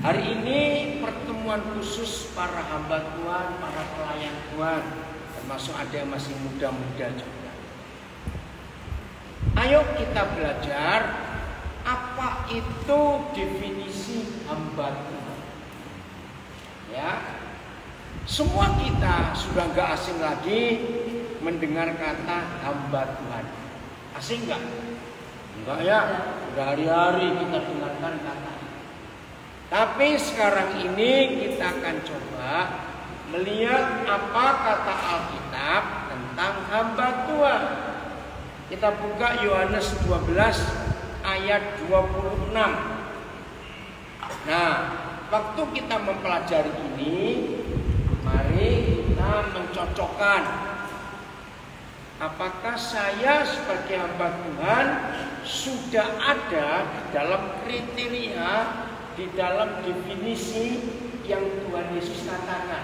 Hari ini pertemuan khusus para hamba Tuhan, para pelayan Tuhan, termasuk ada yang masih muda-muda juga. Ayo kita belajar apa itu definisi hamba Tuhan. Ya, semua kita sudah nggak asing lagi mendengar kata hamba Tuhan. Asing nggak? Enggak ya, udah hari-hari kita dengarkan kata. Tapi sekarang ini kita akan coba melihat apa kata Alkitab tentang hamba Tuhan. Kita buka Yohanes 12 ayat 26. Nah, waktu kita mempelajari ini, mari kita mencocokkan apakah saya sebagai hamba Tuhan sudah ada dalam kriteria, di dalam definisi yang Tuhan Yesus katakan.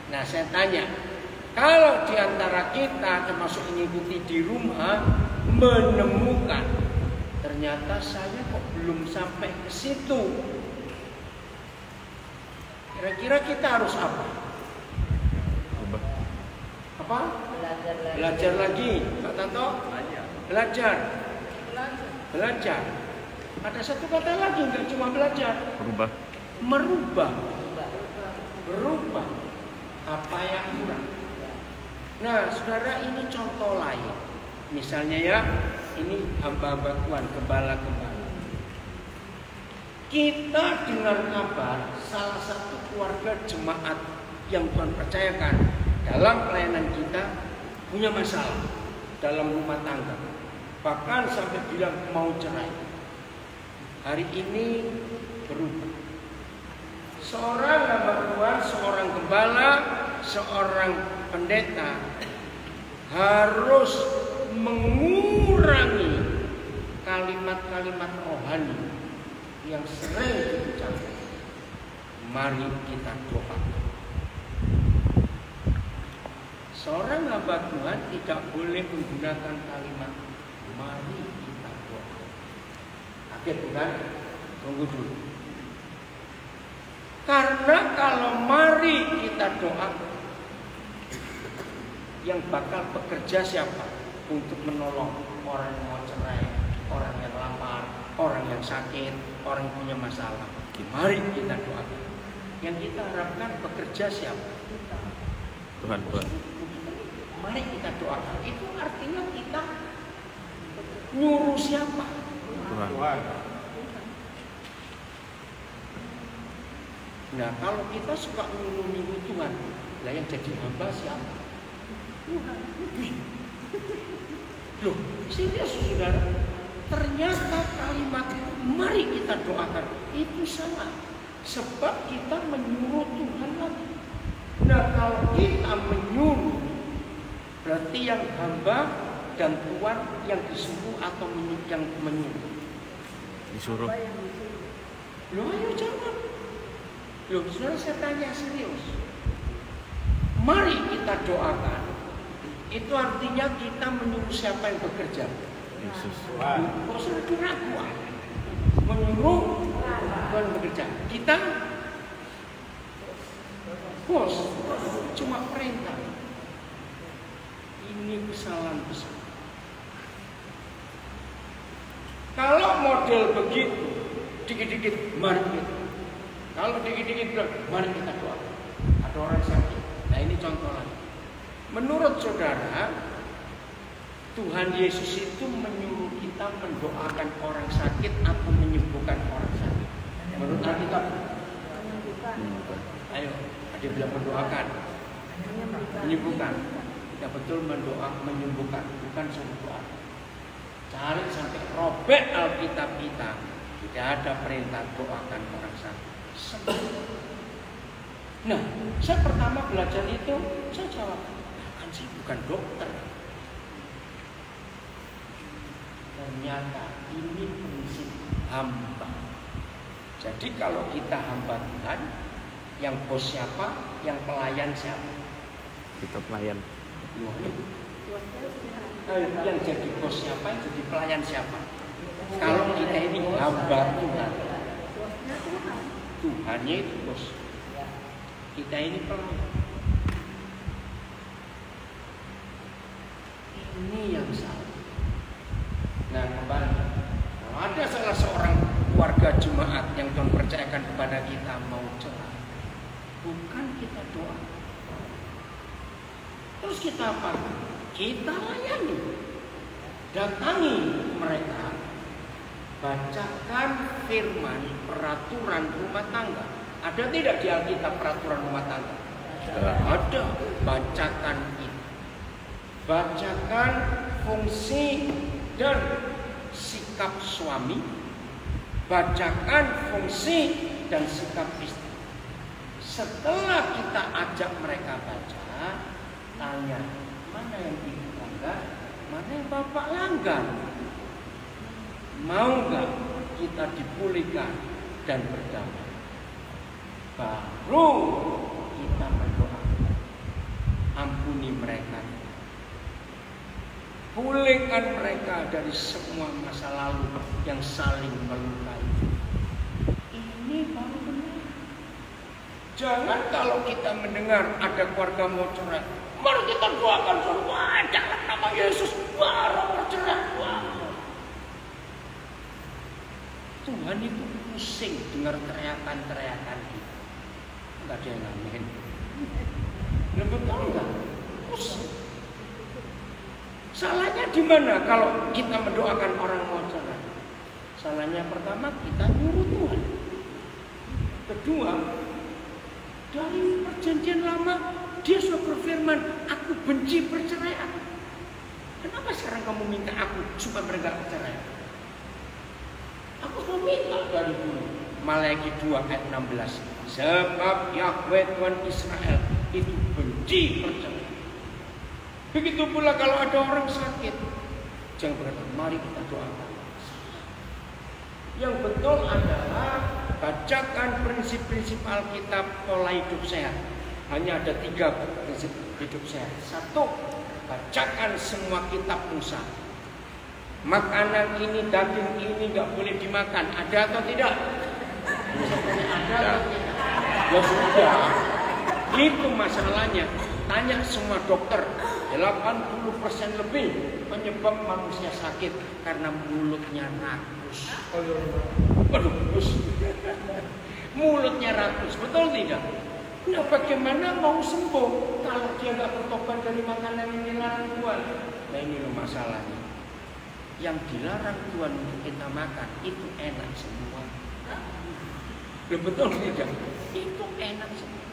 Nah, saya tanya, kalau di antara kita termasuk mengikuti di rumah menemukan ternyata saya kok belum sampai ke situ, kira-kira kita harus apa? Apa? Belajar lagi, Pak Tanto? Belajar. Ada satu kata lagi, nggak cuma belajar. Merubah apa yang kurang. Nah, saudara, ini contoh lain. Misalnya ya, ini hamba-hamba Tuhan, gembala-gembala. Kita dengar kabar salah satu keluarga jemaat yang Tuhan percayakan dalam pelayanan kita punya masalah dalam rumah tangga, bahkan sampai bilang mau cerai. Hari ini berubah. Seorang hamba Tuhan, seorang gembala, seorang pendeta harus mengurangi kalimat-kalimat rohani yang sering diucapkan. Mari kita doa. Seorang hamba Tuhan tidak boleh menggunakan kalimat mari kita doa. Kaget bukan? Tunggu dulu. Karena kalau mari kita doa, yang bakal bekerja siapa? Untuk menolong orang yang mau cerai, orang yang lapar, orang yang sakit, orang yang punya masalah. Mari kita doakan. Yang kita harapkan bekerja siapa? Tuhan. Mari kita doakan. Itu artinya kita nyuruh siapa? Tuhan. Nah, kalau kita suka nyuruh Tuhan, lah yang jadi hamba siapa? Tuhan. Loh, serius saudara? Ternyata kalimat mari kita doakan itu salah. Sebab kita menyuruh Tuhan lagi. Nah, kalau kita menyuruh, berarti yang hamba dan Tuhan yang disuruh atau yang menyuruh? Disuruh. Loh, ayo jawab. Loh, saudara, saya tanya serius. Mari kita doakan. Itu artinya kita menyuruh siapa yang bekerja? Yesus. Kok sudah ragu? Menyuruh Tuhan bekerja. Kita bos, cuma perintah. Ini kesalahan besar. Kalau model begitu, dikit-dikit mari kita. Kalau dikit-dikit bilang, mari kita doa. Ada orang sakit. Nah, ini contoh lagi. Menurut saudara, Tuhan Yesus itu menyuruh kita mendoakan orang sakit atau menyembuhkan orang sakit? Menurut Alkitab? Ayo, ada bilang mendoakan, menyembuhkan. Tidak betul menyembuhkan, bukan suruh doa. Cari sampai robek Alkitab kita. Tidak ada perintah doakan orang sakit. Nah, saya pertama belajar itu, saya jawab, kan saya bukan dokter. Ternyata ini prinsip hamba. Jadi kalau kita hamba Tuhan, yang bos siapa, yang pelayan siapa? Kita pelayan. Yang jadi bos siapa, yang jadi pelayan siapa? Kalau kita ini hamba Tuhan. Tuhannya itu bos. Kita ini pelayan. Ini yang salah. Nah kembali, kalau ada salah seorang warga jemaat yang Tuhan percayakan kepada kita mau cerai, bukan kita doa. Terus kita apa? Kita layani, datangi mereka, bacakan firman peraturan rumah tangga. Ada tidak di Alkitab peraturan rumah tangga? Ada. Bacakan itu. Bacakan fungsi dan sikap suami. Bacakan fungsi dan sikap istri. Setelah kita ajak mereka baca, tanya, mana yang ibu langgar, mana yang bapak langgar. Mau gak kita dipulihkan dan berdamai? Baru kita berdoa, ampuni mereka, pulihkan mereka dari semua masa lalu yang saling melukai. Ini baru benar. Jangan kalau kita mendengar ada keluarga mau cerai, mari kita doakan semua dalam nama Yesus baru bercerai. Tuhan itu pusing dengar teriakan-teriakan kita. Enggak ada yang amin. Betul enggak? Pusing. Salahnya di mana kalau kita mendoakan orang mau cerai? Salahnya pertama kita nyuruh Tuhan. Kedua, dari perjanjian lama dia sudah berfirman, aku benci perceraian. Kenapa sekarang kamu minta aku supaya mereka bercerai? Aku mau minta dari dulu. Malaikat 2 ayat 16. Sebab Yahweh Tuhan Israel itu benci perceraian. Begitu pula kalau ada orang sakit, jangan berkata, mari kita doakan. Yang betul adalah bacakan prinsip-prinsip Alkitab pola hidup sehat. Hanya ada 3 prinsip hidup sehat. 1, bacakan semua kitab Musa. Makanan ini, daging ini nggak boleh dimakan. Ada atau tidak? Ada atau tidak? Ya sudah. Itu masalahnya. Tanya semua dokter. 80% lebih penyebab manusia sakit karena mulutnya rakus. Waduh, mulutnya rakus. Betul tidak? Nah, bagaimana mau sembuh kalau dia nggak bertobat dari makanan yang dilarang Tuhan? Nah, ini loh masalahnya. Yang dilarang Tuhan untuk kita makan itu enak semua. Betul tidak? Itu enak semua.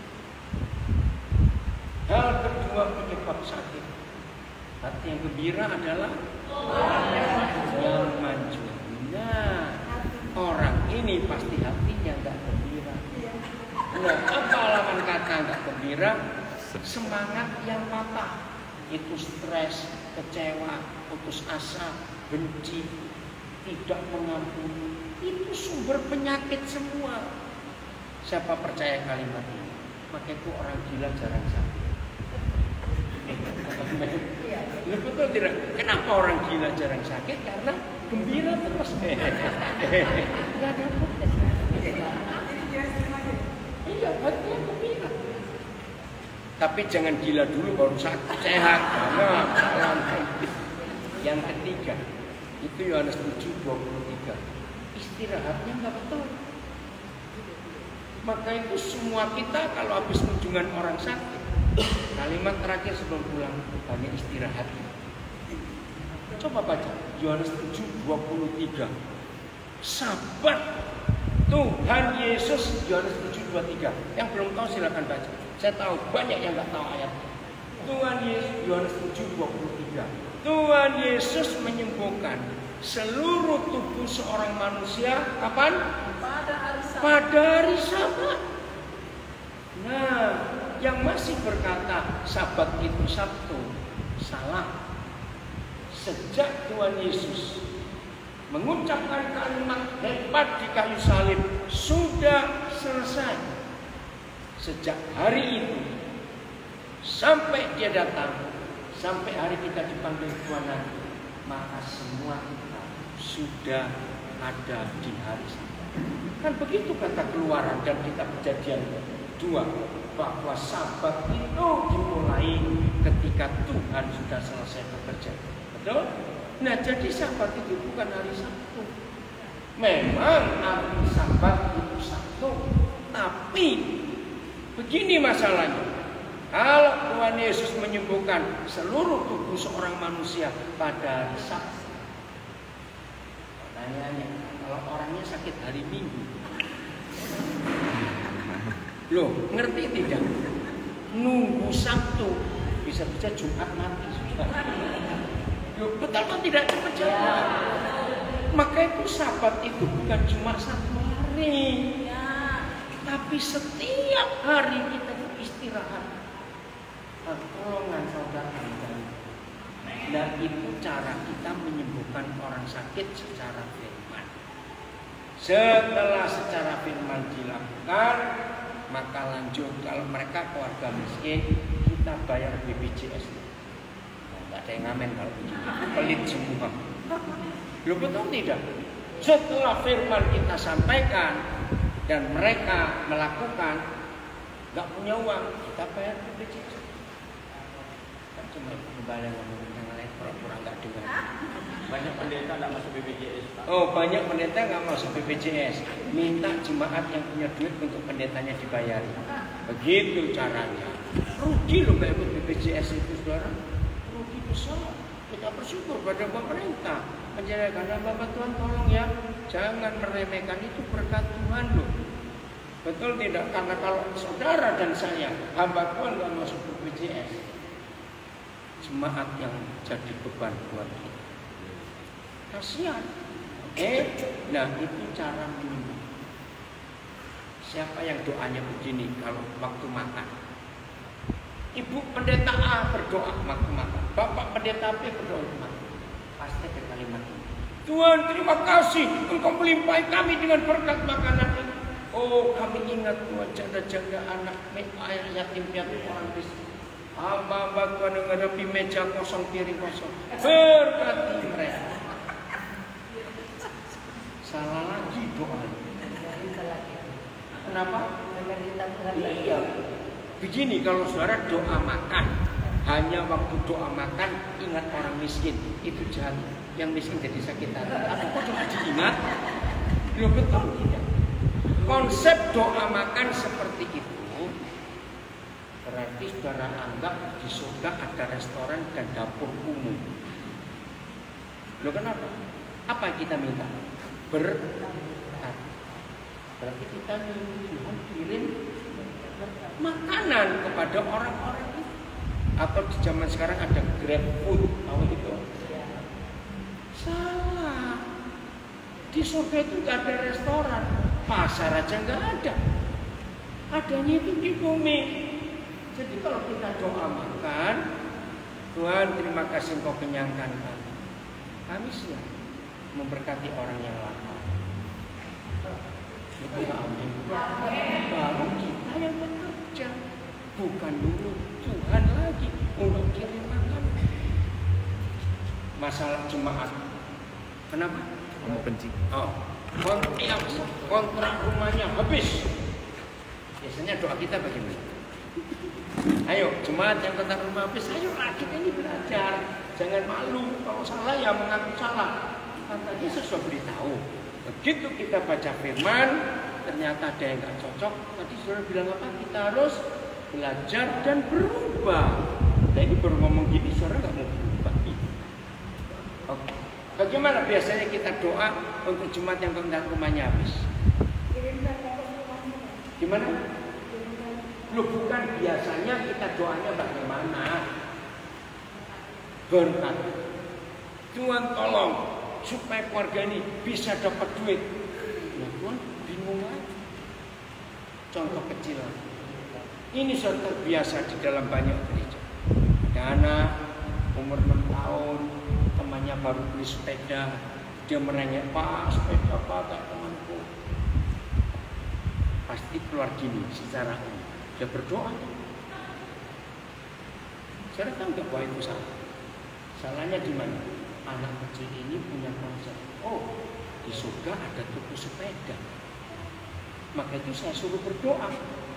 Hal kedua penyebab sakit. Hati yang gembira adalah yang maju. Nah, orang ini pasti hatinya nggak gembira. Nah, apa lawan kata nggak gembira? Semangat yang patah. Itu stres, kecewa, putus asa, benci, tidak mengampuni. Itu sumber penyakit semua. Siapa percaya kalimat ini? Maka itu orang gila jarang sakit. Ya, betul tidak? Kenapa orang gila jarang sakit? Karena gembira terus. Iya, hatinya gembira. Tapi jangan gila dulu baru sakit, sehat. Nah, yang ketiga, itu Yohanes 7:23. Istirahatnya nggak betul. Maka itu semua kita kalau habis kunjungan orang sakit, kalimat terakhir sebelum pulang, banyak istirahat. Coba baca Yohanes 7:23. Sabat Tuhan Yesus, Yohanes 7:23. Yang belum tahu silakan baca. Saya tahu banyak yang nggak tahu ayat. Tuhan Yesus, Yohanes 7:23. Tuhan Yesus menyembuhkan seluruh tubuh seorang manusia kapan? Pada hari Sabat. Nah, yang masih berkata Sabat itu Sabtu, salah. Sejak Tuhan Yesus mengucapkan kalimat hebat di kayu salib, sudah selesai. Sejak hari itu sampai dia datang, sampai hari kita dipanggil Tuhan nanti, maka semua kita sudah ada di hari Sabat. Kan begitu kata Keluaran dan kitab Kejadian 2, bahwa Sabat itu dimulai ketika Tuhan sudah selesai bekerja. Betul? Nah, jadi Sabat itu bukan hari Sabtu. Memang hari Sabat itu Sabtu, tapi begini masalahnya. Kalau Tuhan Yesus menyembuhkan seluruh tubuh seorang manusia pada hari Sabtu, pertanyaannya, kalau orangnya sakit hari Minggu, loh, ngerti tidak? Nunggu Sabtu, bisa-bisa Jumat mati sudah. Loh, betul kan tidak cepat-cepat? Maka itu Sabat itu bukan cuma satu hari, tapi setiap hari kita istirahat. Pertolongan saudara. Dan itu cara kita menyembuhkan orang sakit secara firman. Setelah secara firman dilakukan, maka lanjut kalau mereka keluarga miskin, kita bayar BPJS. Tidak ada yang ngamen kalau begitu, pelit semua. Loh, betul tidak? Setelah firman kita sampaikan dan mereka melakukan, nggak punya uang, kita bayar BPJS. Kan cuma kembali ngomongin yang lain, pura-pura nggak dengar. Banyak pendeta nggak masuk BPJS. Oh, banyak pendeta nggak masuk BPJS. Minta jemaat yang punya duit untuk pendetanya dibayari. Begitu caranya. Rugi loh nggak ikut BPJS itu, saudara. Rugi besar. Kita bersyukur pada pemerintah. Menjalankan Bapak Tuhan, tolong ya, jangan meremehkan, itu berkat Tuhan loh. Betul tidak? Karena kalau saudara dan saya, hamba Tuhan nggak masuk BPJS, jemaat yang jadi beban buat kita. Kasihan. Nah itu cara menyembuh. Siapa yang doanya begini kalau waktu makan? Ibu pendeta A berdoa waktu makan. Bapak pendeta B berdoa waktu makan. Pasti ada kalimat ini. Tuhan, terima kasih Engkau melimpahi kami dengan berkat makanan ini. Oh, kami ingat Tuhan, janda-janda anak yatim piatu orang miskin. Hamba Tuhan yang menghadapi meja kosong, piring kosong. Berkati mereka. Salah lagi doa. Kenapa? Iya. Begini, kalau saudara doa makan, hanya waktu doa makan ingat orang miskin, itu jahat. Yang miskin jadi sakit hati. Tapi kok cuma diingat? Loh, betul tidak? Konsep doa makan seperti itu berarti saudara anggap di surga ada restoran dan dapur umum. Loh, kenapa? Apa yang kita minta? Berkat. Berarti kita Tuhan kirim makanan kepada orang-orang itu. Atau di zaman sekarang ada Grab Food, tahu itu? Salah. Di surga itu nggak ada restoran, pasar aja nggak ada. Adanya itu di bumi. Jadi kalau kita doa makan, Tuhan terima kasih Engkau kenyangkan kami. Kami siap memberkati orang yang lapar. Itu amin. Baru kita yang bekerja, bukan dulu Tuhan lagi untuk kirim makan. Masalah jemaat, kenapa? Benci. Oh, kontrak rumahnya habis. Biasanya doa kita bagaimana? Ayo jemaat yang kontrak rumah habis, ayo kita ini belajar. Jangan malu, kalau salah ya mengaku salah. Kata Yesus sudah beritahu. Begitu kita baca firman, ternyata ada yang nggak cocok. Tadi saudara bilang apa? Kita harus belajar dan berubah. Nah ini baru ngomong gini, saudara nggak mau berubah. Oke. Bagaimana biasanya kita doa untuk jemaat yang kontrak rumahnya habis? Gimana? Loh, bukan biasanya kita doanya bagaimana? Berkat. Tuhan tolong supaya keluarga ini bisa dapat duit. Nah, Tuhan bingung aja. Contoh kecil. Ini sudah terbiasa di dalam banyak gereja. Ada anak umur 6 tahun, temannya baru beli sepeda, dia merengek, Pak, sepeda Pak, kayak temanku. Pasti keluar gini secara umum. Dia berdoa. Saya kan nggak bahwa itu salah. Salahnya di mana? Anak kecil ini punya konsep. Oh, di surga ada toko sepeda. Maka itu saya suruh berdoa.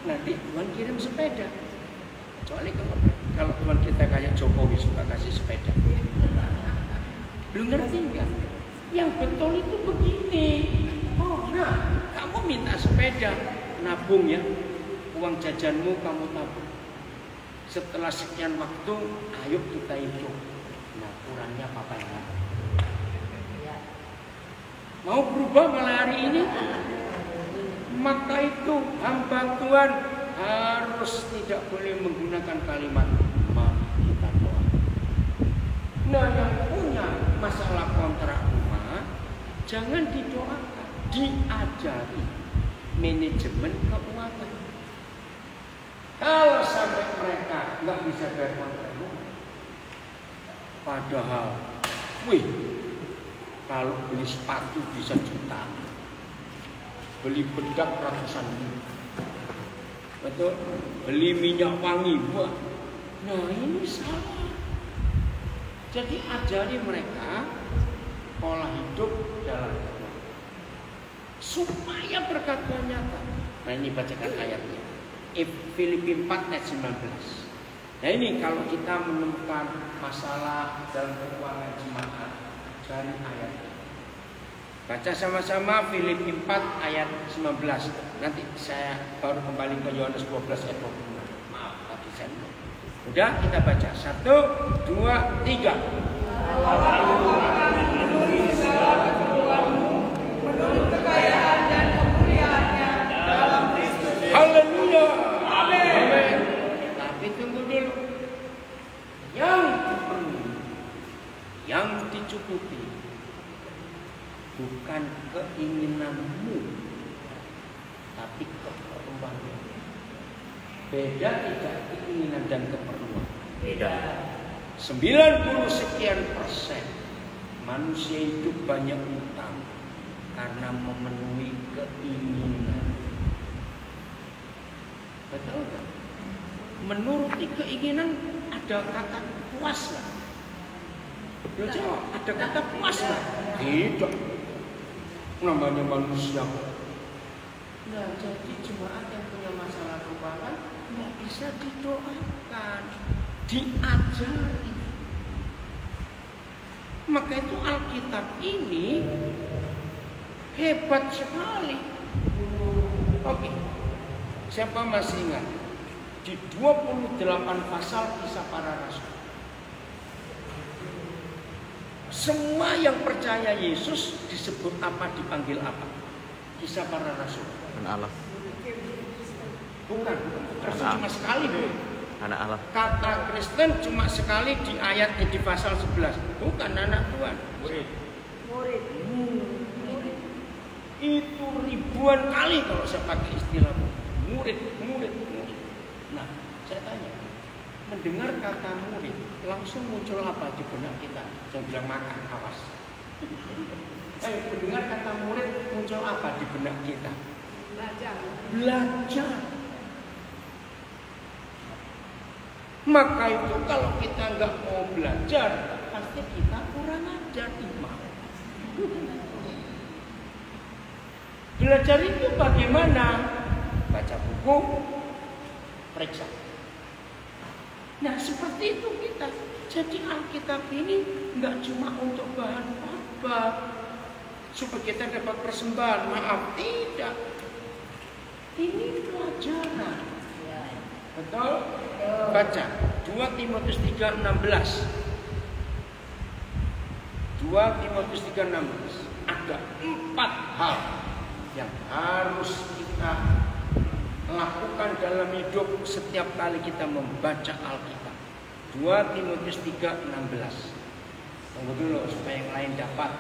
Nanti Tuhan kirim sepeda. Kecuali kalau Tuhan kita kayak Jokowi suka kasih sepeda. Belum ngerti enggak? Yang betul itu begini. Oh, nah, kamu minta sepeda, nabung ya. Uang jajanmu kamu tabung. Setelah sekian waktu, ayo kita hitung. Nah, kurangnya apa yang ada? Mau berubah malah hari ini? Maka itu hamba Tuhan harus tidak boleh menggunakan kalimat mari kita doa. Nah, yang punya masalah kontrak rumah jangan didoakan, diajari manajemen keuangan. Kalau sampai mereka nggak bisa bayar kontrak rumah, padahal, kalau beli sepatu bisa juta, beli bedak ratusan ribu, betul? Beli minyak wangi, wah, nah ini salah. Jadi ajari mereka pola hidup dalam Tuhan supaya berkat Tuhan nyata. Nah ini bacakan ayatnya. Filipi 4 ayat 19. Nah ini kalau kita menemukan masalah dalam keuangan jemaat, cari ayatnya. Baca sama-sama Filipi 4 ayat 19. Nanti saya baru kembali ke Yohanes 12 ayat 26. Maaf, tadi saya lupa. Udah kita baca. 1, 2, 3. Menurut kekayaan dan kemuliaannya dalam Kristus. Haleluya. Amin. Tapi tunggu dulu. Yang dipenuhi, yang dicukupi bukan keinginanmu, tapi keperluanmu. Beda tidak keinginan dan keperluan. Beda. 90 sekian persen manusia hidup banyak utang karena memenuhi keinginan. Betul kan? Menuruti keinginan ada kata puas lah. Ya jawab, ada kata puas lah. Tidak. Namanya manusia. Nah, jadi jemaat yang punya masalah keuangan nggak bisa didoakan, diajari. Maka itu Alkitab ini hebat sekali. Oke, siapa masih ingat di 28 pasal Kisah Para Rasul? Semua yang percaya Yesus disebut apa, dipanggil apa? Kisah Para Rasul. Anak Allah. Bukan. Rasul cuma sekali, Bu. Anak Allah. Kata Kristen cuma sekali di ayat di pasal 11. Bukan anak Tuhan. Murid. Itu ribuan kali kalau saya pakai istilah murid. Nah, saya tanya, mendengar kata murid, langsung muncul apa di benak kita? Jangan bilang makan, awas. Mendengar kata murid, muncul apa di benak kita? Belajar. Maka itu kalau kita nggak mau belajar, pasti kita kurang ajar iman. Belajar itu bagaimana? Baca buku, periksa. Nah seperti itu kita. Jadi Alkitab ini nggak cuma untuk bahan khotbah supaya kita dapat persembahan. Maaf, tidak. Ini pelajaran. Betul? Baca 2 Timotius 3:16. 2 Timotius 3:16. Ada 4 hal yang harus kita lakukan dalam hidup setiap kali kita membaca Alkitab. 2 Timotius 3:16. Tunggu dulu supaya yang lain dapat.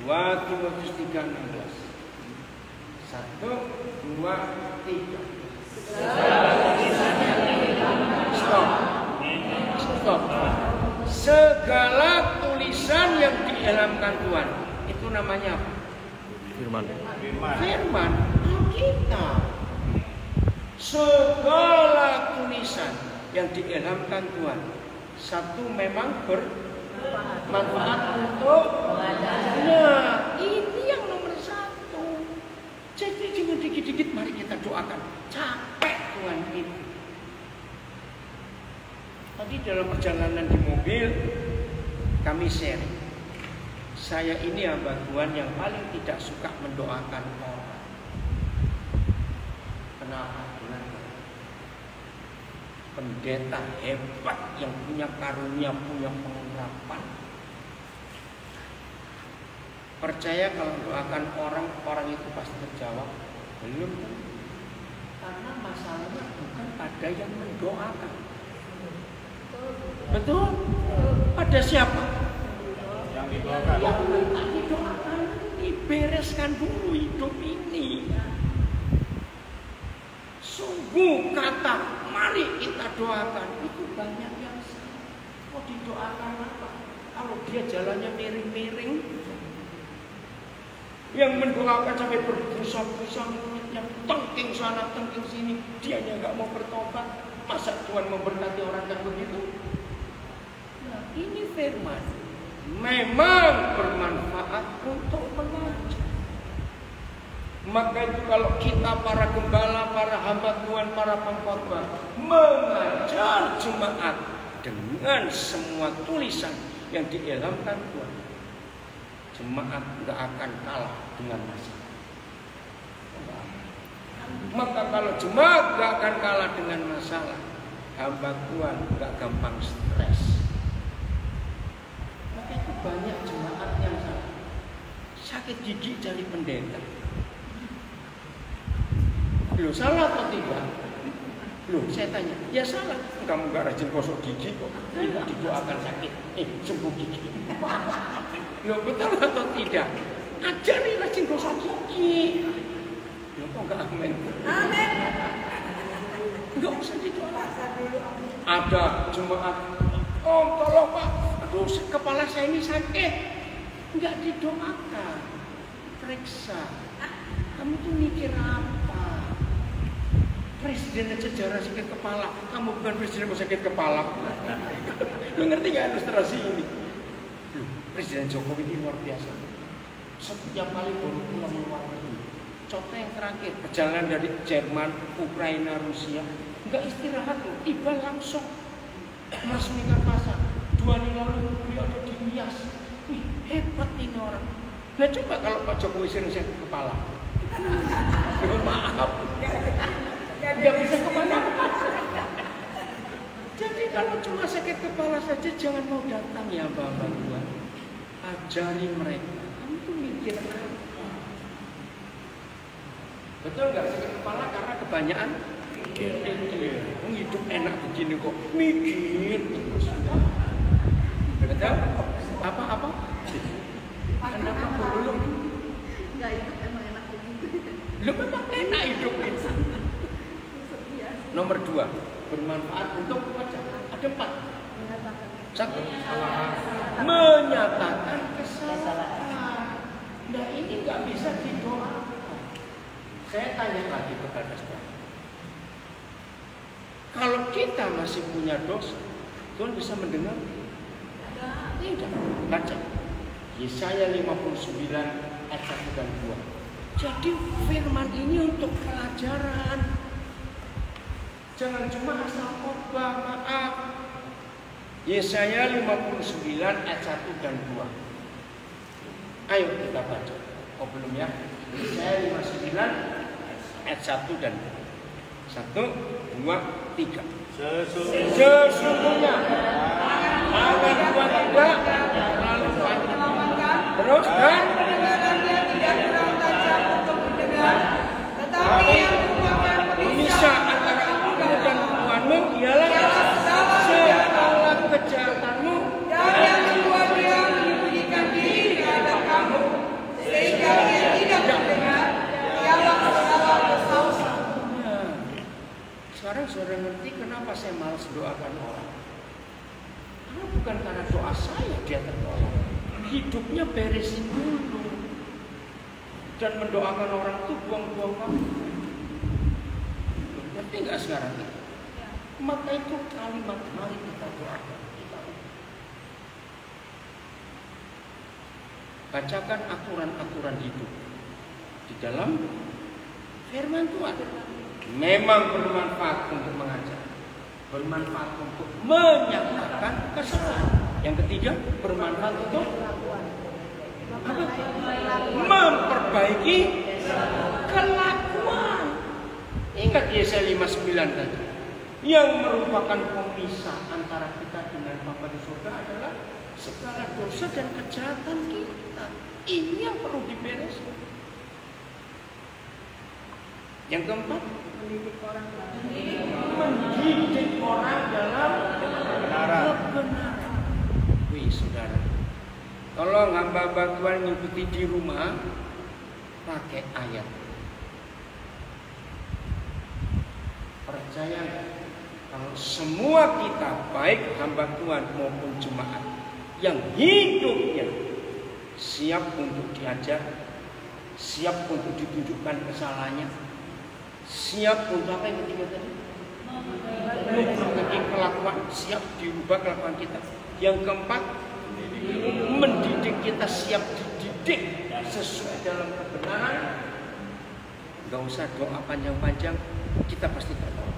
2 Timotius 3:16. 1, 2, 3. Stop. Segala tulisan yang diilhamkan Tuhan itu namanya apa? Firman Alkitab. Segala tulisan yang diilhamkan Tuhan, satu memang bermanfaat untuk. Nah, ini yang nomor 1. Jadi jangan dikira dikit-dikit mari kita doakan. Capek Tuhan itu. Tadi dalam perjalanan di mobil kami share. Saya ini hamba Tuhan yang paling tidak suka mendoakan orang. Kenapa? Pendeta hebat yang punya karunia, punya pengurapan. Percaya kalau doakan orang, orang itu pasti terjawab. Belum. Karena masalahnya bukan pada yang mendoakan. Betul? Pada siapa? Yang didoakan. Yang minta didoakan. Dibereskan dulu hidup ini. Sungguh kata, mari kita doakan. Itu banyak yang salah. Mau didoakan apa? Kalau dia jalannya miring-miring, yang mendoakan sampai berbusa-busa, yang tengking sana, tengking sini, dianya nggak mau bertobat. Masa Tuhan memberkati orang yang begitu? Nah, ini firman memang bermanfaat untuk mengajar. Maka itu kalau kita para gembala, para hamba Tuhan, para pengkhotbah mengajar jemaat dengan semua tulisan yang diilhamkan Tuhan, jemaat nggak akan kalah dengan masalah. Maka kalau jemaat nggak akan kalah dengan masalah, hamba Tuhan nggak gampang stres. Maka itu banyak jemaat yang sakit gigi jadi pendeta. Loh, salah atau tidak? Loh, saya tanya, ya salah. Kamu nggak rajin gosok gigi kok, tidak didoakan sakit, sembuh gigi. Loh, betul atau tidak? Ajari rajin gosok gigi. Loh, kok nggak amin? Amin. Nggak usah didoakan. Ada jemaat, oh tolong Pak, aduh kepala saya ini sakit. Nggak didoakan. Periksa. Kamu tuh mikir apa? Presiden aja jarang sakit kepala. Kamu bukan presiden mau sakit kepala. Lu ngerti gak ilustrasi ini? Presiden Jokowi ini luar biasa. Setiap kali baru pulang luar negeri. Contoh yang terakhir, perjalanan dari Jerman, Ukraina, Rusia, nggak istirahat loh, tiba langsung meresmikan pasar. 2 hari lalu beliau ada di Nias. Wih, hebat ini orang. Nah coba kalau Pak Jokowi sering sakit kepala. Maaf. Nggak bisa kemana-mana. Jadi kalau cuma sakit kepala saja jangan mau datang ya Bapak Tuhan. Ajari mereka. Kamu tuh mikir apa? Betul nggak sakit kepala karena kebanyakan mikir. Hidup enak begini kok mikir terus. Betul? Apa? Kenapa belum? Nggak hidup emang enak begitu. Lu memang enak hidup itu. Nomor 2, bermanfaat untuk baca. Ada 4. 1, menyatakan kesalahan. Nah ini nggak bisa didoakan. Saya tanya lagi kepada saudara. Kalau kita masih punya dosa, Tuhan bisa mendengar? Tidak. Baca. Yesaya 59 ayat 1 dan 2. Jadi firman ini untuk pelajaran. Jangan cuma asal khotbah, maaf. Yesaya 59 ayat 1 dan 2. Ayo kita baca. Oh belum ya? Yesaya 59 ayat 1 dan 2. 1, 2, 3. Sesungguhnya tangan Tuhan tidak terlalu panjang. Terus dan Pendengarannya tidak kurang tajam untuk mendengar, tetapi yang merupakan pemisah antara engkau dan Tuhanmu ialah segala kejahatanmu dan yang membuat dia menyembunyikan diri di hadapan kamu, sehingga dia tidak mendengar, ialah segala dosa. Sekarang saudara ngerti kenapa saya malas doakan orang? Karena bukan karena doa saya dia tertolong. Hidupnya beresin dulu. Dan mendoakan orang itu buang-buang waktu. Ngerti nggak sekarang? Maka itu kalimat mari kita doakan. Bacakan aturan-aturan hidup di dalam Firman Tuhan memang bermanfaat untuk mengajar, bermanfaat untuk menyatakan kesalahan. Yang ketiga, bermanfaat untuk memperbaiki kelakuan. Ingat Yesaya 59 tadi, yang merupakan pemisah antara kita dengan Bapa di surga adalah segala dosa dan kejahatan kita. Ini yang perlu dibereskan. Yang keempat, mendidik orang dalam kebenaran. Wih saudara, tolong hamba-hamba Tuhan ngikuti di rumah pakai ayat. Percaya kalau semua kita, baik hamba Tuhan maupun jemaat, yang hidupnya siap untuk diajar, siap untuk ditunjukkan kesalahannya, siap untuk apa yang ketiga tadi? Memperbaiki kelakuan, siap diubah kelakuan kita. Yang keempat, mendidik kita, siap dididik sesuai dalam kebenaran. Gak usah doa panjang-panjang, kita pasti tertolong.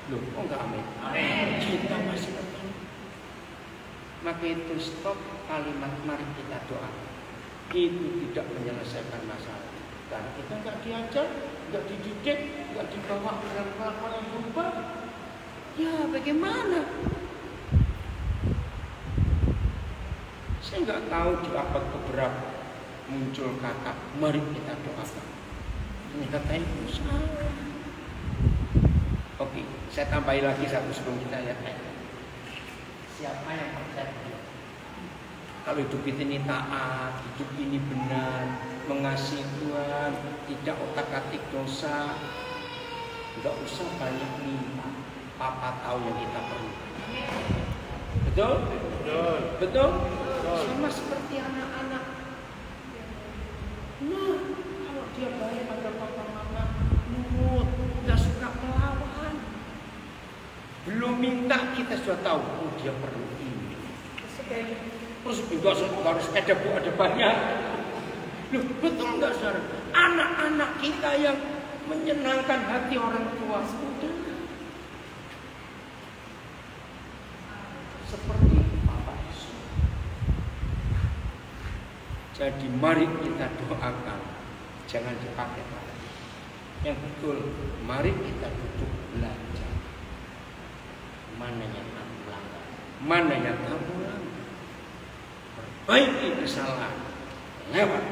Loh, kok enggak amin? Kita masih tertolong. Maka itu stop kalimat mari kita doa. Itu tidak menyelesaikan masalah. Karena kita enggak diajar, enggak dididik, enggak dibawa dalam kelakuan yang berubah. Ya bagaimana? Saya enggak tahu di abad keberapa muncul kata mari kita doakan. Ini kata itu salah. Oke, saya tambahin lagi satu sebelum kita lihat ayat. Siapa yang percaya? Kalau hidup kita ini taat, hidup ini benar, mengasihi Tuhan, tidak otak-atik dosa, nggak usah banyak minta. Papa tahu yang kita perlu. Betul? Betul. Betul? Sama seperti anak-anak. Nah, kalau dia baik pada papa mama, nurut, nggak suka melawan. Belum minta kita sudah tahu, oh dia perlu ini. Terus juga harus ada banyak. Loh, betul nggak saudara? Anak-anak kita yang menyenangkan hati orang tua, udah. Seperti Bapak Yesus. Jadi mari kita doakan, jangan dipakai. Yang betul, mari kita duduk belajar. Mana yang kamu langgar, mana yang kamu langgar. Perbaiki kesalahan lewat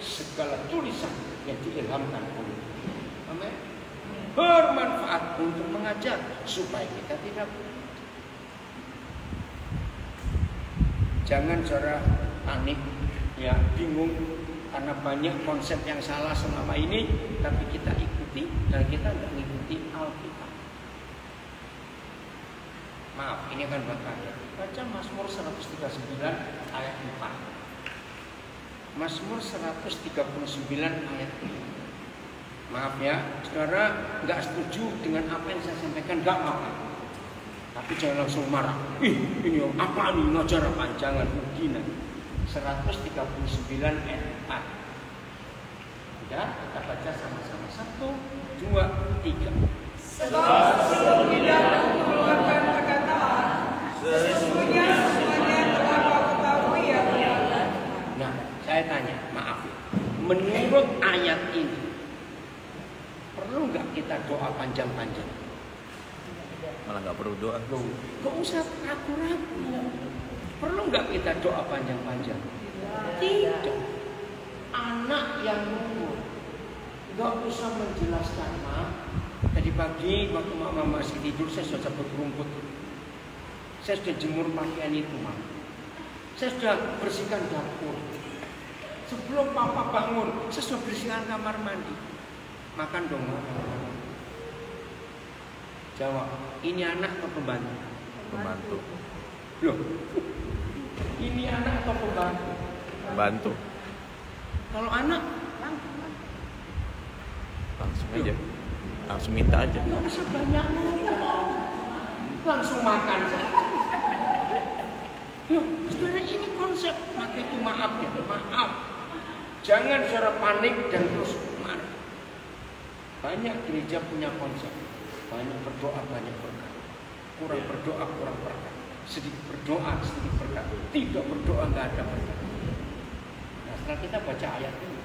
segala tulisan yang diilhamkan oleh Amin. Bermanfaat untuk mengajar supaya kita tidak jangan saudara panik, ya bingung karena banyak konsep yang salah selama ini, tapi kita ikuti dan kita tidak mengikuti Alkitab. Maaf, ini kan berkata. Baca Mazmur 139 ayat 4. Mazmur 139 ayat 4. Maaf ya, saudara nggak setuju dengan apa yang saya sampaikan, nggak apa-apa. Tapi jangan langsung marah. Ini apa nih, ngajar apa? Jangan begini. 139 ayat 4. Ya, kita baca sama-sama. 1, 2, 3. Sebab sesungguhnya mengeluarkan perkataan, sesungguhnya semuanya telah kau ketahui ya Tuhan. Nah, saya tanya, maaf. Menurut ayat ini, perlu nggak kita doa panjang-panjang? Malah nggak perlu doa. Gak usah ragu-ragu. Perlu nggak kita doa panjang-panjang? Tidak. Anak yang nurut, nggak usah menjelaskan. Tadi pagi waktu mama masih tidur, saya sudah cabut rumput. Saya sudah jemur pakaian itu, Mak. Saya sudah bersihkan dapur. Sebelum papa bangun, saya sudah bersihkan kamar mandi. Makan dong, Mama. Jawab, ini anak atau pembantu? Pembantu. Loh, ini anak atau pembantu? Pembantu. Kalau anak, Langsung aja. Langsung minta aja. nggak usah banyak ngomong, langsung makan saja. Loh, saudara, ini konsep. Maka itu maaf ya, maaf. Jangan saudara panik dan terus marah. Banyak gereja punya konsep, banyak berdoa banyak berkat, kurang berdoa kurang berkat, sedikit berdoa sedikit berkat, tidak berdoa nggak ada berkat. Nah, setelah kita baca ayat ini,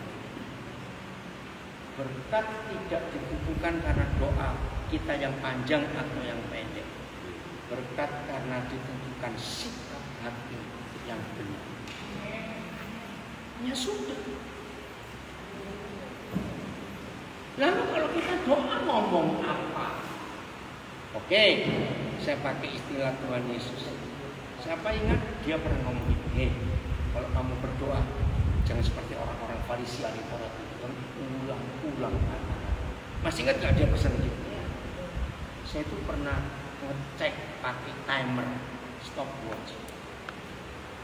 berkat tidak ditentukan karena doa kita yang panjang atau yang pendek. Berkat karena ditentukan sikap hati yang benar. Ya sudah. Lalu kalau kita doa ngomong apa? Oke, saya pakai istilah Tuhan Yesus. Siapa ingat dia pernah ngomong gini, kalau kamu berdoa jangan seperti orang-orang Farisi ahli Taurat itu ulang-ulang kata. Masih ingat gak dia pesan gitu? Saya itu pernah ngecek pakai timer, stopwatch.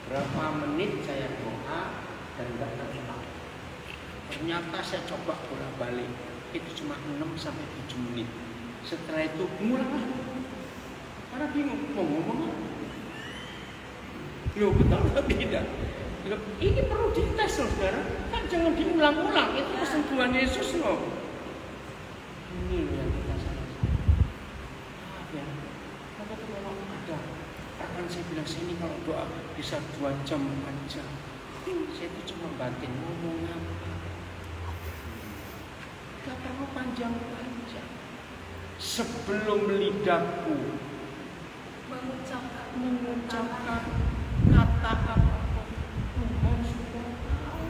Berapa menit saya doa dan gak terlalu. Ternyata saya coba bolak-balik, itu cuma 6-7 menit. Setelah itu ngulang lagi. Karena bingung mau ngomong apa. Loh, betul atau tidak? Loh, ini perlu dites loh saudara. Kan jangan diulang-ulang. Itu pesan Tuhan Yesus loh. Ini loh yang kita salah. Ya, maka itu memang ada. Akan saya bilang sini kalau doa bisa 2 jam, 4 jam. Saya itu cuma banting ngomong apa. Gak perlu panjang-panjang. Sebelum lidahku mengucapkan kata apapun, Tuhan sudah tahu.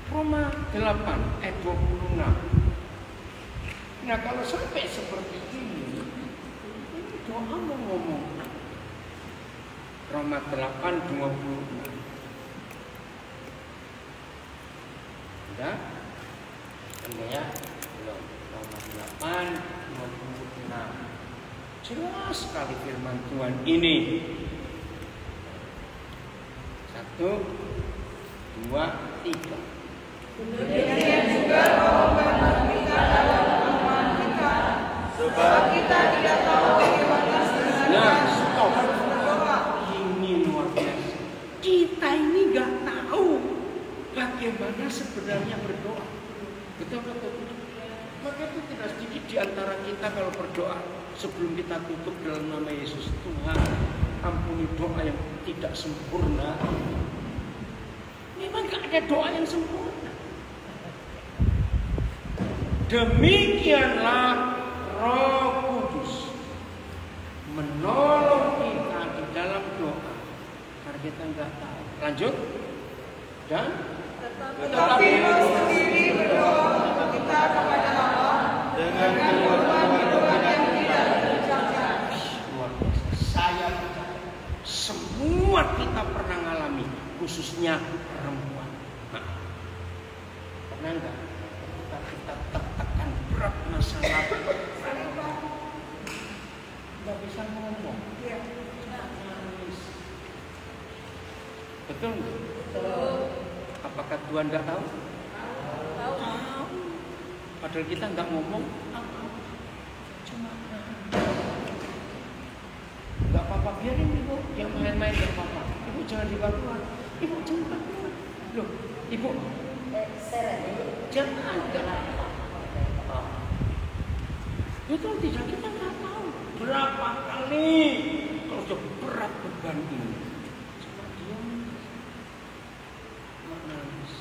Roma 8 ayat 26. Nah kalau sampai seperti ini doa mau ngomong Roma 8 26. Udah? Ya, belum. Roma 8 26. Jelas sekali firman Tuhan ini. 1, 2, 3. Demikian juga Roh membantu kita dalam kelemahan kita, sebab kita tidak tahu bagaimana sebenarnya. Nah, stop. Ini luar biasa. Kita ini nggak tahu bagaimana sebenarnya berdoa. Betul. Maka itu tidak sedikit di antara kita kalau berdoa sebelum kita tutup dalam nama Yesus. Tuhan, ampuni doa yang tidak sempurna. Memang gak ada doa yang sempurna. Demikianlah Roh Kudus menolong kita di dalam doa karena kita nggak tahu. Lanjut. Dan Tetapi Roh sendiri berdoa kita kepada Allah dengan kekuatan yang tidak terucapkan. luar biasa. Saya percaya semua kita pernah ngalami, khususnya perempuan. Nah, pernah nggak? Kita tertekan berat masalah, nggak bisa ngomong, nangis. Betul nggak? Apakah Tuhan nggak tahu? Tahu. Padahal kita nggak ngomong, cuma nggak apa-apa, biarin ibu yang main-main nggak apa-apa. Ibu jangan dibantu, ibu jangan bantu. Loh, ibu jangan. Betul tidak, kita nggak tahu berapa kali kalau sudah berat beban ini. Cuma diam, nangis.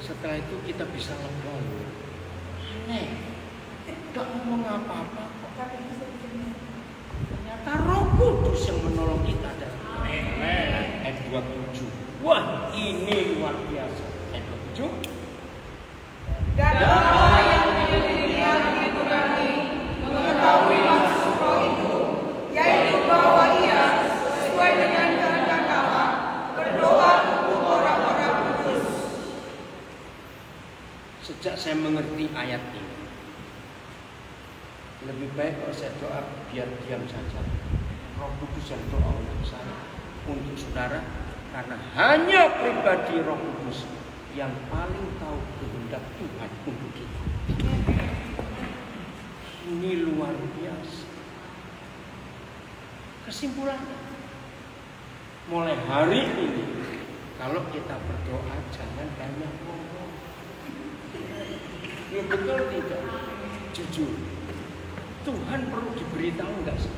Setelah itu kita bisa lega. Aneh, nggak ngomong apa-apa kok. Ternyata Roh Kudus yang menolong kita. Ayat 27. Wah, ini luar biasa. Ayat 27. Dan Allah yang menyediakan hidup kami mengetahui maksud Roh itu, yaitu bahwa Ia sesuai dengan kehendak Allah berdoa untuk orang-orang kudus. Sejak saya mengerti ayat ini, lebih baik kalau saya doa biar diam saja. Roh Kudus yang doa untuk saya, untuk saudara, karena hanya pribadi Roh Kudus yang paling tahu kehendak Tuhan untuk kita. Ini luar biasa. Kesimpulannya, mulai hari ini kalau kita berdoa jangan banyak ngomong. Ya betul tidak? Jujur. Tuhan perlu diberitahu enggak sih?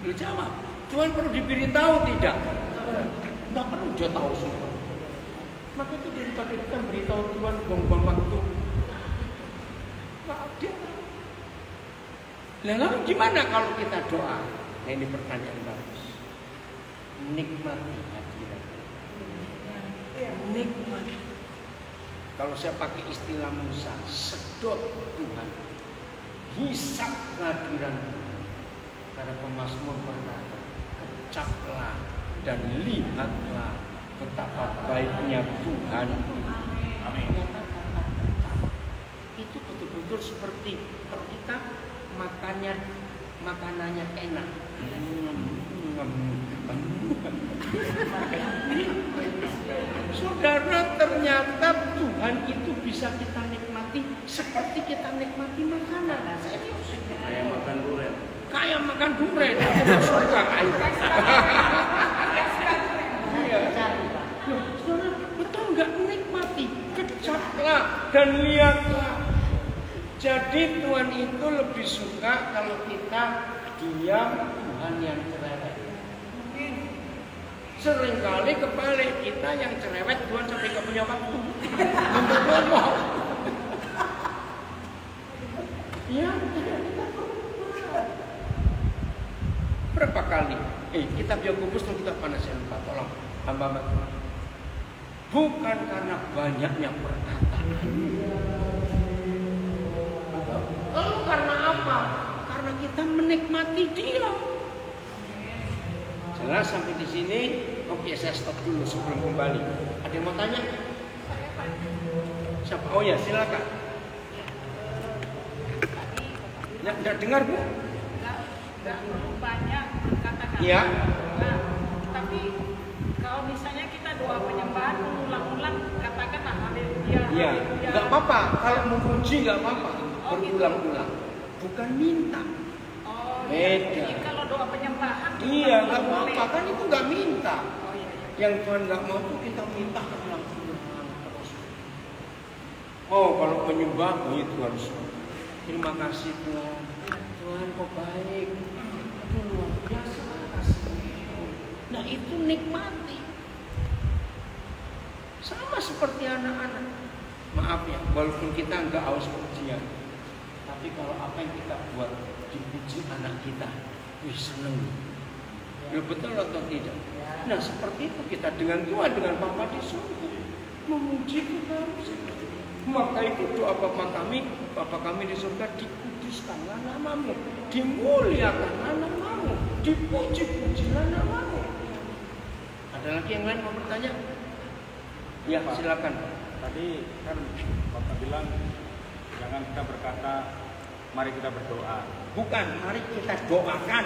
Lu jawab. Tuhan perlu diberitahu tidak? Enggak perlu dia tahu semua. Maka itu daripada kita beritahu Tuhan buang-buang waktu. Dia tahu. Lalu gimana kalau kita doa? Nah ini pertanyaan bagus. Nikmati hadirat. Nikmati. Kalau saya pakai istilah Musa, sedot Tuhan. Hisap kehadiran Tuhan. Karena pemazmur berkata, kecaplah dan lihatlah betapa baiknya Tuhan. Amin. Itu betul-betul seperti kalau kita makanannya enak. Saudara, ternyata Tuhan itu bisa kita nikmati seperti kita nikmati makanan. Kayak makan durian. Kayak makan durian, aku suka kayak. Iya. Saudara, betul nggak menikmati? Kecaplah dan lihatlah. Jadi Tuhan itu lebih suka kalau kita diam, Tuhan yang cerewet. Seringkali kebalik, kita yang cerewet, Tuhan sampai gak punya waktu untuk ngomong. Ya, berapa kali? Kitab Yakobus itu kita panasin lupa, tolong hamba-hamba Tuhan. Bukan karena banyaknya perkataan. Lalu karena apa? Karena kita menikmati Dia. Jelas sampai di sini. Oke, saya stop dulu sebelum kembali. Ada yang mau tanya? Siapa? Oh ya, silakan. Nggak dengar, Bu? Nggak perlu banyak kata-kata. Iya. Nah, tapi kalau misalnya kita doa penyembahan ulang-ulang katakanlah haleluya. Iya. Haleluya. Nggak apa-apa. Kalau memuji nggak apa-apa. Oh, gitu. Berulang-ulang. Bukan minta. Oh, Beda. iya. Jadi kalau doa penyembahan Iya, nggak boleh. apa-apa. Kan itu nggak minta. Oh, iya. Yang Tuhan nggak mau tuh kita minta ulang-ulang terus. Oh, kalau penyembah, Tuhan. Terima kasih Tuhan. Tuhan kok baik. Aduh, luar biasa kasih. Nah itu nikmati. Sama seperti anak-anak. Maaf ya, walaupun kita nggak haus pujian, tapi kalau apa yang kita buat dipuji anak kita, wih seneng. Ya betul atau tidak? Nah seperti itu kita dengan Tuhan, dengan Bapa di surga, memuji Tuhan. Maka itu doa Bapa kami di surga, dikuduskanlah namamu, dimuliakanlah namamu, dipuji-pujilah namamu. Ada lagi yang lain mau bertanya? Ya silakan. Tadi kan Bapak bilang jangan kita berkata mari kita berdoa. Bukan, mari kita doakan.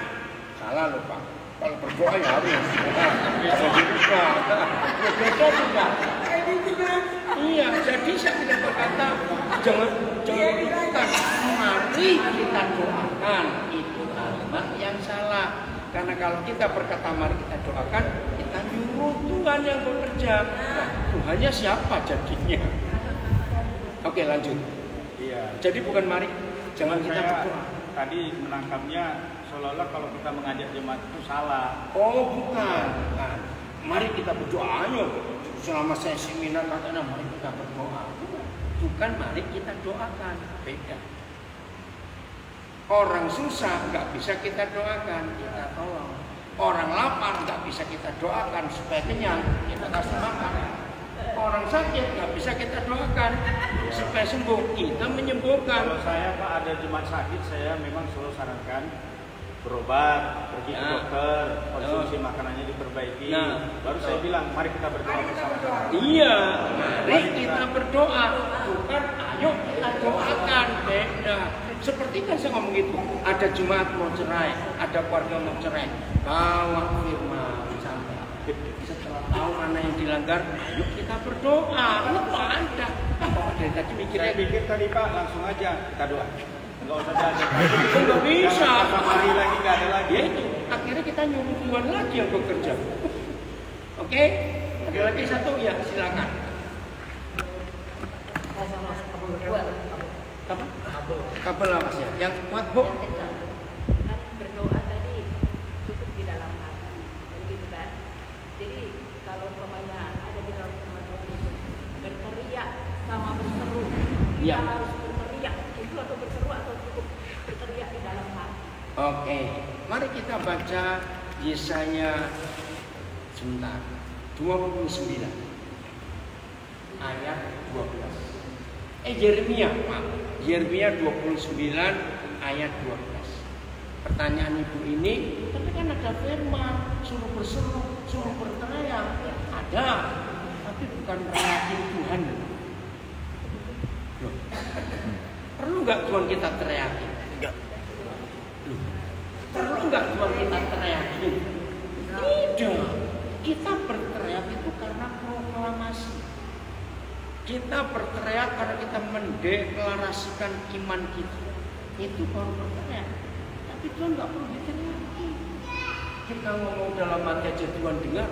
Salah loh Pak. Kalau berdoa ya harus. Jadi juga. Ya beda juga. Iya, jadi saya tidak berkata jangan bukan. Mari kita doakan. Itu kalimat yang salah. Karena kalau kita berkata mari kita doakan, kita nyuruh Tuhan yang bekerja. Nah, Tuhannya siapa jadinya? Oke, lanjut. Iya. Jadi bukan mari, jangan kita Saya berdoa. tadi menangkapnya seolah-olah kalau kita mengajak jemaat itu salah. Oh bukan. Nah, mari kita berdoa. Ayo, selama saya seminar katanya mari kita berdoa. Bukan mari kita doakan. Beda. Orang susah nggak bisa kita doakan, kita tolong. Orang lapar nggak bisa kita doakan supaya kenyang, kita kasih makan. Orang sakit nggak bisa kita doakan supaya sembuh, kita menyembuhkan. Kalau saya Pak ada jemaat sakit, saya memang selalu sarankan berobat, pergi ke dokter, konsumsi makanannya diperbaiki. Baru saya bilang mari kita berdoa bersama-sama. Iya, mari kita berdoa, bukan ayo kita doakan. Beda. Seperti kan saya ngomong gitu, ada jemaat mau cerai, ada keluarga mau cerai, bawa firman sampai setelah tahu mana yang dilanggar, ayo kita berdoa. Itu ada. Apa dari tadi mikirnya? Saya pikir tadi Pak langsung aja kita doa. Enggak usah belajar. Nggak bisa. Mari lagi nggak ada lagi. Ya itu, akhirnya kita nyuruh Tuhan lagi yang bekerja. Oke? Ada lagi satu ya, silakan. Kabel amasnya. Yang kuat Bu. Kan berdoa tadi cukup di dalam hati, begitu kan? Jadi kalau umpamanya ada di dalam rumah Tuhan itu berteriak sama berseru, kita Ya. harus berteriak itu atau berseru atau cukup berteriak di dalam hati. Oke, mari kita baca Yesaya sebentar 29 ayat 12. Yeremia 29 ayat 12. Pertanyaan ibu ini, tapi kan ada firman suruh berseru, suruh berteriak. Ada, tapi bukan teriakin Tuhan. Loh, perlu nggak Tuhan kita teriakin? Enggak. Loh, perlu nggak Tuhan kita teriakin? Tidak. Kita berteriak itu karena proklamasi. Kita berteriak karena kita mendeklarasikan iman kita. Itu baru berteriak. Tapi Tuhan nggak perlu diteriaki. Kita ngomong dalam hati aja Tuhan dengar.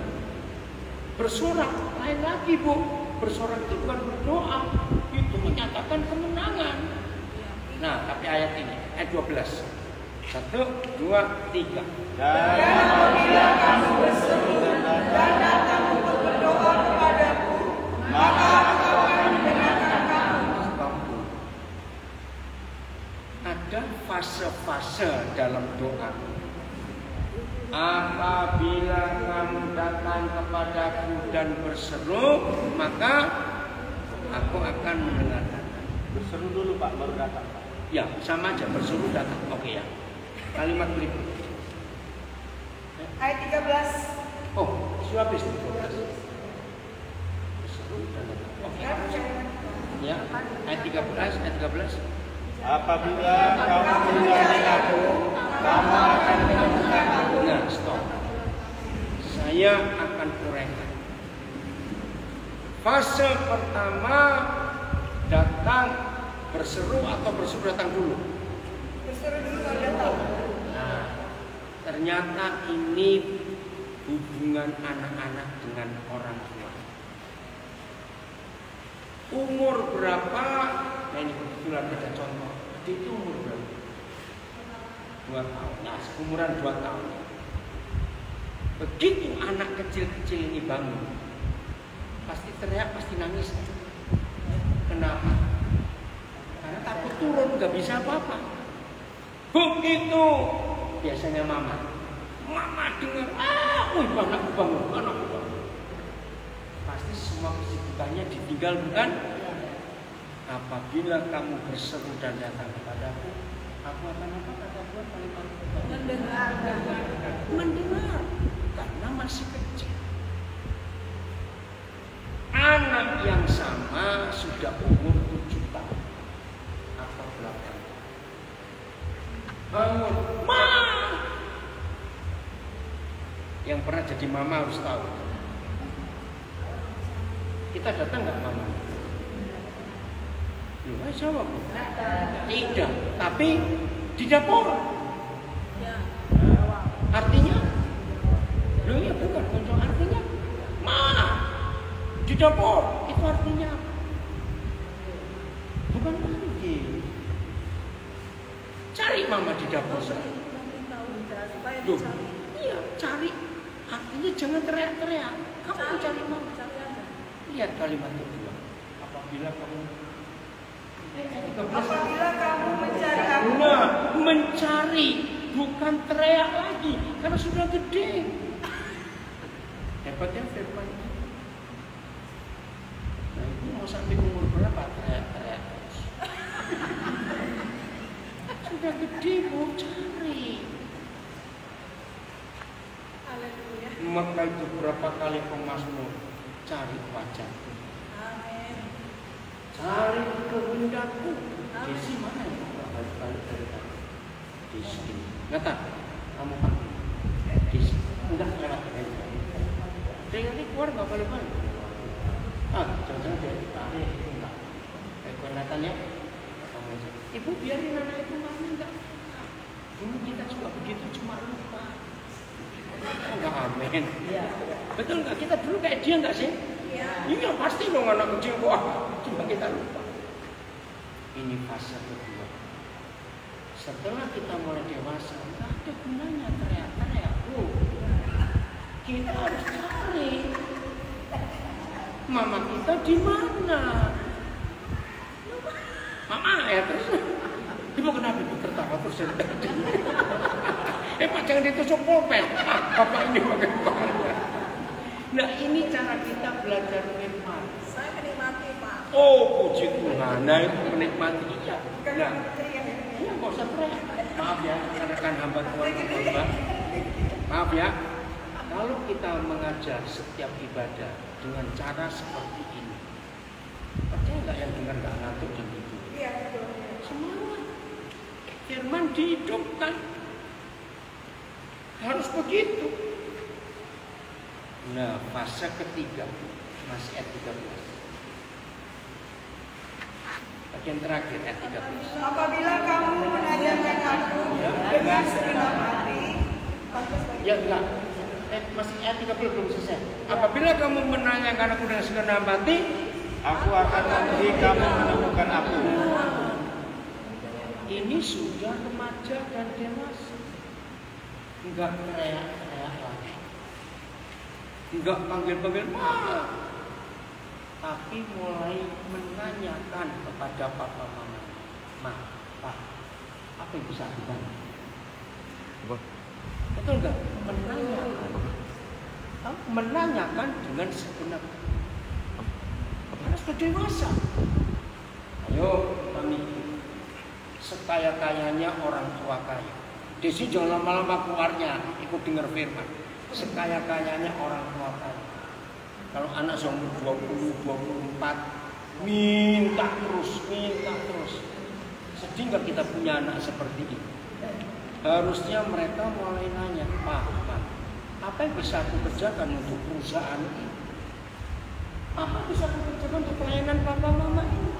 Bersorak lain lagi Bu. Bersorak itu bukan berdoa. Itu menyatakan kemenangan. Nah, tapi ayat ini, ayat 12. 1, 2, 3. Dan apabila kamu berseru dan datang untuk berdoa kepadaku, maka aku akan mendengarkan kamu. Ada fase-fase dalam doa. Apabila kamu datang kepadaku dan berseru, maka aku akan mendengarkan. Berseru dulu Pak, baru datang Pak. Ya, sama aja berseru datang. Oke ya. Kalimat berikut. Ayat 13. Oh, sudah habis 12. Berseru dan datang. Oke. Ya, ayat 13, ayat 13. Apabila kamu mencari aku, kamu akan menemukan aku. Nah, stop. Saya akan uraikan. Fase pertama datang berseru atau berseru datang dulu. Berseru dulu baru datang. Nah, ternyata ini hubungan anak-anak dengan orang tua. Umur berapa? Nah ini kebetulan ada contoh. Itu umur berapa? 2 tahun. Nah, umuran 2 tahun. Begitu anak kecil-kecil ini bangun, pasti teriak, pasti nangis. Kenapa? Karena takut turun, nggak bisa apa-apa. Begitu biasanya mama dengar, wih anakku bangun, anakku bangun. Pasti semua kesibukannya ditinggal, bukan? Apabila kamu berseru dan datang kepadaku, aku akan apa kata Tuhan paling mendengar, karena masih kecil. Anak yang sama sudah umur 7 tahun atau 8 tahun. Bangun, Ma! Yang pernah jadi mama harus tahu. Kita datang nggak mama? Loh, jawab. Tidak, tapi di dapur. Artinya? Loh ya bukan, kunjung artinya. Ma! Di dapur, itu artinya bukan mandi. Cari mama di dapur. Loh, iya cari. Artinya jangan teriak-teriak. Kamu cari mama. Lihat kalimat kedua. Apabila kamu mencari aku. Nah, mencari bukan teriak lagi karena sudah gede. Hebatnya firman. Nah, itu mau sampai umur berapa teriak-teriak terus? Sudah gede mau cari. Maka itu berapa kali pemazmur cari wajahku. Cari kehendakku. Desi mana ya? Balik dari tadi. Desi ini. Ngata, kamu panggil. Desi. Enggak lewat kehendakku. Dia nanti keluar nggak balik-balik. Jangan-jangan dia ditarik. Enggak. Kayak Nathan ya. Ibu biarin anak itu enggak. Dulu kita juga begitu, cuma lupa. Enggak amin. Betul nggak? Kita dulu kayak dia nggak sih? Iya pasti dong anak kecil. Wah, cuma kita lupa. Ini fase kedua. Setelah kita mulai dewasa, nggak ada gunanya teriak-teriak. Kita harus cari mama kita di mana. Mama ya terus. Ibu kenapa ibu tertawa terus tadi? Pak jangan ditusuk pulpen. Bapak ini bagaimana? Nah ini cara kita belajar firman. Saya menikmati, Pak. Oh puji Tuhan. Nah itu menikmati. Iya. Nah, nggak usah teriak. Maaf ya, rekan hamba Tuhan, Bapak. Maaf ya. Kalau kita mengajar setiap ibadah dengan cara seperti ini, percaya nggak yang dengar nggak ngantuk dan tidur? Iya, betul. Semangat. Firman dihidupkan. Harus begitu. Nah, fase ketiga masih ayat 13. Bagian terakhir ayat 13. Apabila kamu mengajarkan aku dengan segenap hati, Ya enggak. Masih ayat 30 belum selesai. Apabila kamu menanyakan aku dengan segenap hati, Aku akan memberi kamu menemukan aku. ini sudah remaja dan dewasa. Enggak teriak-teriak lagi. Enggak panggil-panggil mama. Tapi mulai menanyakan kepada papa mama. Ma, Pak, apa yang bisa aku bantu? Apa? Betul enggak? Menanyakan. Menanyakan dengan segenap. Karena sudah dewasa. Ayo kami sekaya-kayanya orang tua kaya. Desi jangan lama-lama keluarnya ikut dengar firman. Sekaya-kayanya orang tua kaya. Kalau anak umur 20, 24 minta terus. Sedih nggak kita punya anak seperti ini? Harusnya mereka mulai nanya, Pak, apa yang bisa aku kerjakan untuk perusahaan ini? Apa yang bisa aku kerjakan untuk pelayanan papa mama ini?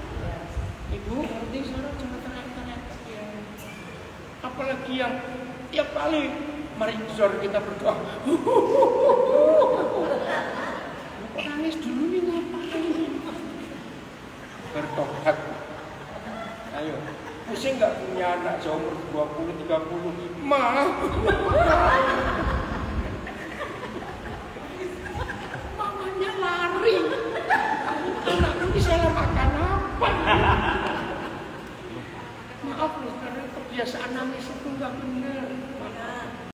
Ibu, ngerti saudara jangan teriak-teriak. Apalagi yang tiap kali mari saudara kita berdoa.